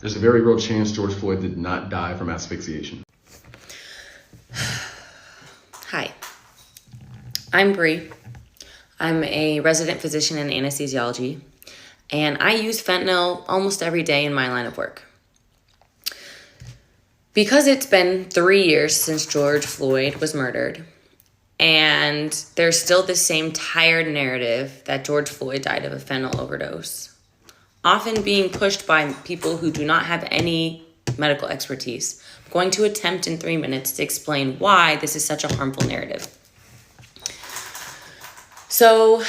there's a very real chance George Floyd did not die from asphyxiation. Hi, I'm Bree. I'm a resident physician in anesthesiology, and I use fentanyl almost every day in my line of work. Because it's been 3 years since George Floyd was murdered, and there's still the same tired narrative that George Floyd died of a fentanyl overdose, often being pushed by people who do not have any medical expertise. I'm going to attempt in 3 minutes to explain why this is such a harmful narrative. So,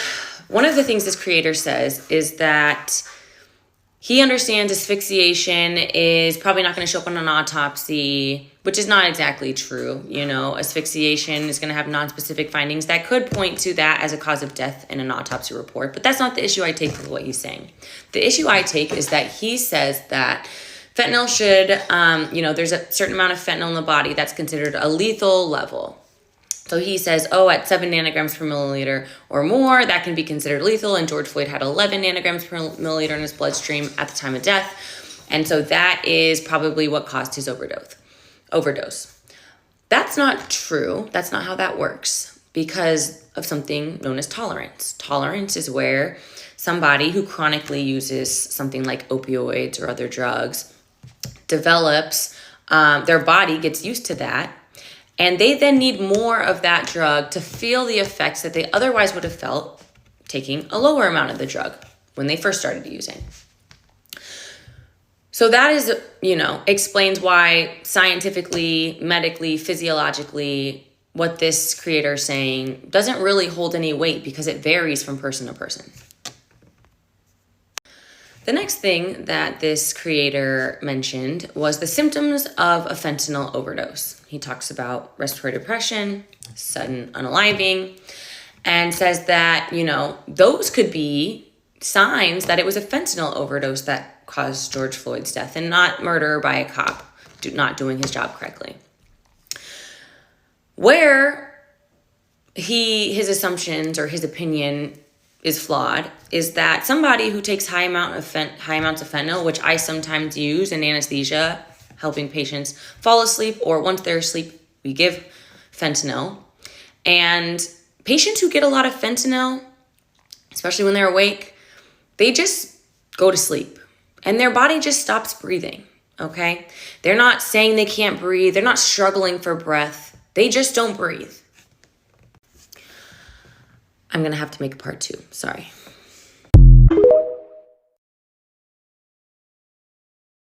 one of the things this creator says is that he understands asphyxiation is probably not going to show up on an autopsy, which is not exactly true. You know, asphyxiation is going to have non-specific findings that could point to that as a cause of death in an autopsy report. But that's not the issue I take with what he's saying. The issue I take is that he says that fentanyl should, there's a certain amount of fentanyl in the body that's considered a lethal level. So he says, at 7 nanograms per milliliter or more, that can be considered lethal. And George Floyd had 11 nanograms per milliliter in his bloodstream at the time of death. And so that is probably what caused his overdose. That's not true. That's not how that works because of something known as tolerance. Tolerance is where somebody who chronically uses something like opioids or other drugs develops, their body gets used to that. And they then need more of that drug to feel the effects that they otherwise would have felt taking a lower amount of the drug when they first started using. So that is, explains why scientifically, medically, physiologically, what this creator is saying doesn't really hold any weight because it varies from person to person. The next thing that this creator mentioned was the symptoms of a fentanyl overdose. He talks about respiratory depression, sudden unaliving, and says that, those could be signs that it was a fentanyl overdose that caused George Floyd's death and not murder by a cop not doing his job correctly. Where his assumptions or his opinion is flawed is that somebody who takes high amounts of fentanyl, which I sometimes use in anesthesia, helping patients fall asleep, or once they're asleep, we give fentanyl. And patients who get a lot of fentanyl, especially when they're awake, they just go to sleep and their body just stops breathing, okay? They're not saying they can't breathe. They're not struggling for breath. They just don't breathe. I'm going to have to make a part 2. Sorry.